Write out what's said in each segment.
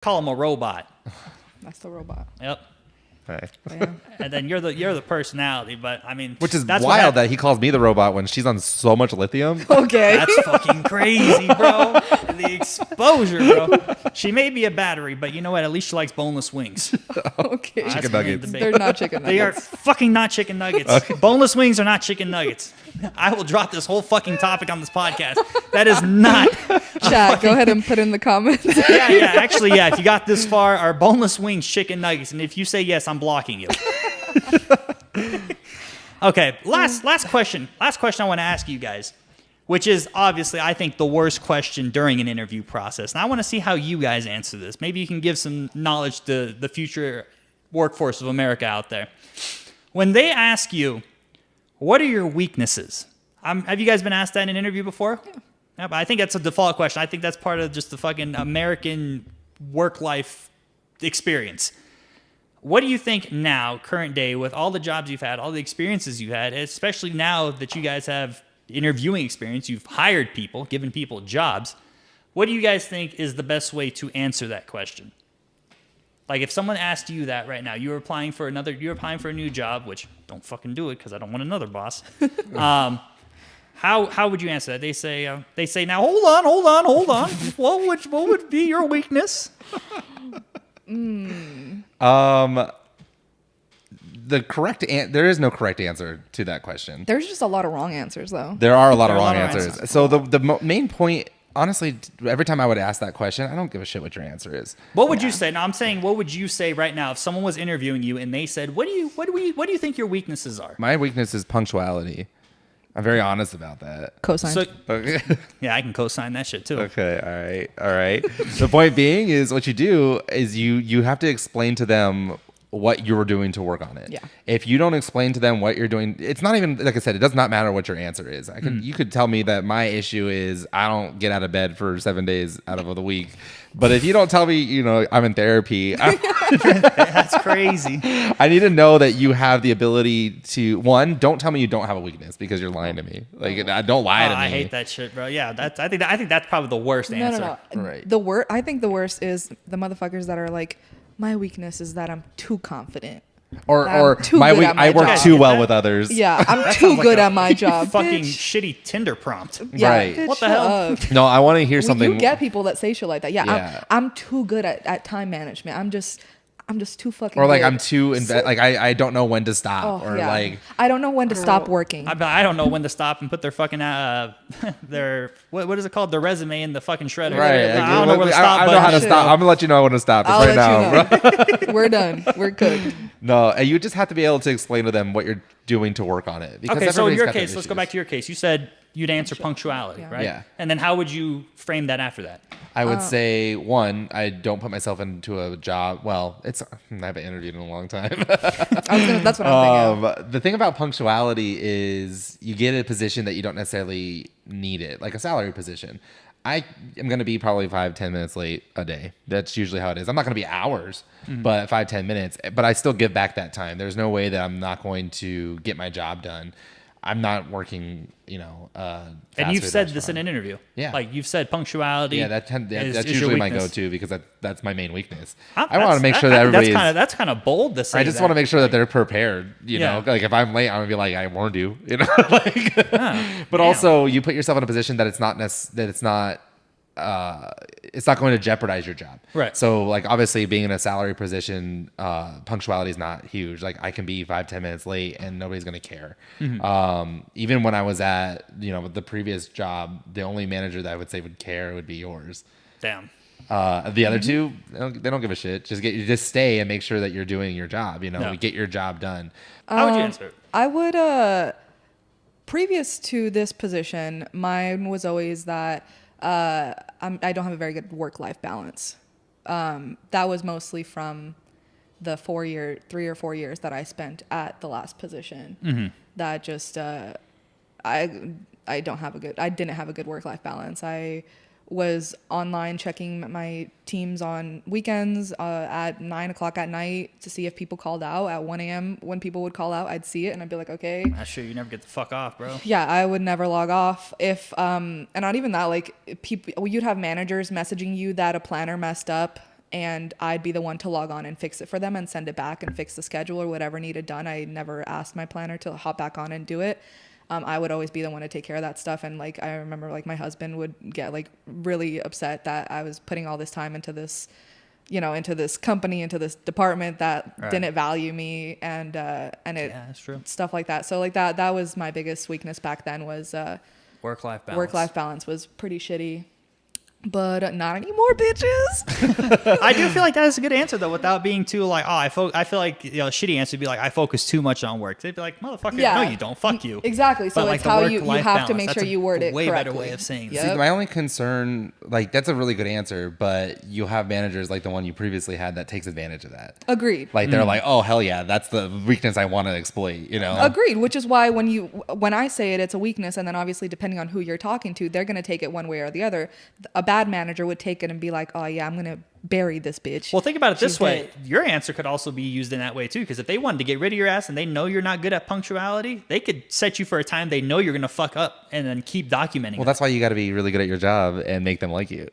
call him a robot. That's the robot. Yep. Okay. Yeah. And then you're the personality, but I mean, Which is that's wild that he calls me the robot when she's on so much lithium. Okay. That's fucking crazy, bro. The exposure, bro. She may be a battery, but you know what? At least she likes boneless wings. Okay. That's Chicken the main nuggets. debate. They're not chicken nuggets. They are fucking not chicken nuggets. Boneless wings are not chicken nuggets. I will drop this whole fucking topic on this podcast. That is not. Chat, go ahead and put in the comments. Yeah. Actually, yeah. If you got this far, are boneless wings chicken nuggets? And if you say yes, I'm blocking you. Okay. Last question. Last question I want to ask you guys, which is obviously, I think, the worst question during an interview process. And I want to see how you guys answer this. Maybe you can give some knowledge to the future workforce of America out there. When they ask you, what are your weaknesses? Have you guys been asked that in an interview before? Yeah, but I think that's a default question. I think that's part of just the fucking American work-life experience. What do you think now, current day, with all the jobs you've had, all the experiences you've had, especially now that you guys have interviewing experience, you've hired people, given people jobs, what do you guys think is the best way to answer that question? Like if someone asked you that right now, you're applying for a new job, which don't fucking do it because I don't want another boss. How would you answer that? They say now hold on. What would be your weakness? The correct there is no correct answer to that question. There's just a lot of wrong answers, though. There are a lot of There are a wrong lot of answers. answers. So the main point, honestly, every time I would ask that question, I don't give a shit what your answer is. What would you say? No, I'm saying, what would you say right now if someone was interviewing you and they said, what do you think your weaknesses are? My weakness is punctuality. I'm very honest about that. Cosine. So, Okay. yeah, I can co-sign that shit too. Okay. All right. The point being is what you do is you have to explain to them what you're doing to work on it. Yeah. If you don't explain to them what you're doing, it's not even, like I said, it does not matter what your answer is. You could tell me that my issue is I don't get out of bed for 7 days out of the week. But if you don't tell me, I'm in therapy, That's crazy. I need to know that you have the ability to, one, don't tell me you don't have a weakness because you're lying to me. Like, don't lie to me. I hate that shit, bro. Yeah, I think that's probably the worst answer. No. Right. I think the worst is the motherfuckers that are like, my weakness is that I'm too confident. Or I'm too good at my I work job. too well with others. Yeah, I'm too good at my job. Fucking Bitch. shitty Tinder prompt. Yeah, Right. bitch, What the shut hell? up. No, I want to hear something. You get people that say shit like that. Yeah, Yeah. I'm too good at time management. I'm just too fucking. Or like good. I'm too like I don't know when to stop. Or yeah. like I don't know when to stop working. I don't know when to stop and put their fucking their what is it called, their resume in the fucking shredder. right. I don't know where to stop. I know how to Shit. stop. I'm gonna let you know when to stop. It's I'll right now. let you know. We're done. We're cooked. No, and you just have to be able to explain to them what you're doing to work on it. Because Okay, so in everybody's your got their case, let's go issues. back to your case. You said you'd answer punctuality, Yeah. right? Yeah. And then how would you frame that after that? I would say one, I don't put myself into a job. Well, I haven't interviewed in a long time. That's what I'm thinking. The thing about punctuality is you get a position that you don't necessarily need it, like a salary position. I am going to be probably 5-10 minutes late a day. That's usually how it is. I'm not going to be hours, but 5-10 minutes. But I still give back that time. There's no way that I'm not going to get my job done. I'm not working, And you've said this in an interview. Yeah. Like you've said punctuality. Yeah, that's is usually your my weakness. go-to because that's my main weakness. I I want to make sure that everybody. That's kind of bold to say. I just want to make sure that they're prepared. You Yeah. know, like if I'm late, I'm gonna be like, I warned you. But also you put yourself in a position that it's not going to jeopardize your job. Right. So like obviously being in a salary position, punctuality is not huge. Like I can be 5-10 minutes late and nobody's going to care. Even when I was at, the previous job, the only manager that I would say would care would be yours. Damn. The other two, they don't give a shit. Just stay and make sure that you're doing your job, No. get your job done. How would you answer it? I would. Previous to this position, mine was always that I don't have a very good work-life balance. That was mostly from the 3 or 4 years that I spent at the last position. That just I didn't have a good work-life balance. I was online checking my teams on weekends at 9 o'clock at night to see if people called out. At 1 a.m. when people would call out, I'd see it and I'd be like, okay. That's true. You never get the fuck off, bro. Yeah, I would never log off. And not even that, like you'd have managers messaging you that a planner messed up and I'd be the one to log on and fix it for them and send it back and fix the schedule or whatever needed done. I never asked my planner to hop back on and do it. I would always be the one to take care of that stuff. And like, I remember like my husband would get like really upset that I was putting all this time into this, into this company, into this department that didn't value me and that's true. Stuff like that. So like that was my biggest weakness back then was, Work-life balance. Work-life balance was pretty shitty. But not anymore, bitches. I do feel like that is a good answer though, without being too like, I feel like a shitty answer would be like, I focus too much on work. They'd be like, motherfucker, no, you don't. Fuck you. Exactly. So but it's like how you work-life have to balance, make sure you word it way correctly. better way of saying Yep. it. See, my only concern, like that's a really good answer, but you have managers like the one you previously had that takes advantage of that. Agreed. Like they're like, oh hell yeah, that's the weakness I want to exploit. Agreed. Which is why when I say it, it's a weakness, and then obviously depending on who you're talking to, they're gonna take it one way or the other. A bad manager would take it and be like, oh yeah, I'm gonna bury this bitch. Well, think about it this She's way. dead. Your answer could also be used in that way too, because if they wanted to get rid of your ass and they know you're not good at punctuality, they could set you for a time they know you're gonna fuck up and then keep documenting. Well, it. that's why you got to be really good at your job and make them like you,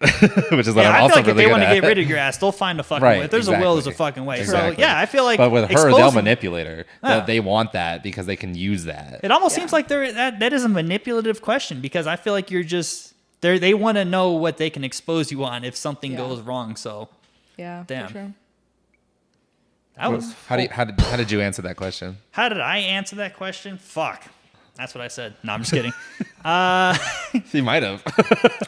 which is what Yeah, I'm I also feel like if really they good want to at. get rid of your ass, they'll find a fucking Right, way. If there's a will, there's a exactly. fucking way. Exactly. So yeah, I feel like But with her, they'll exposing- manipulate her. Yeah. They want that because they can use that. It almost seems like that is a manipulative question, because I feel like you're just they want to know what they can expose you on if something goes wrong. So Yeah, damn. for sure. that was How did you answer that question? how did I answer that question? Fuck. That's what I said. No, I'm just kidding. You might have.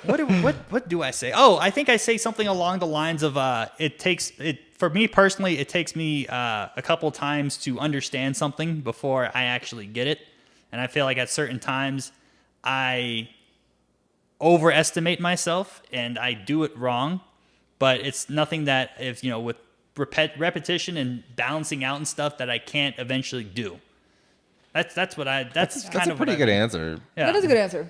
What do I say? Oh, I think I say something along the lines of for me personally, it takes me a couple times to understand something before I actually get it. And I feel like at certain times I overestimate myself and I do it wrong, but it's nothing that if, with repetition and balancing out and stuff that I can't eventually do. That's kind That's a of pretty what good answer. Yeah. That is a good answer.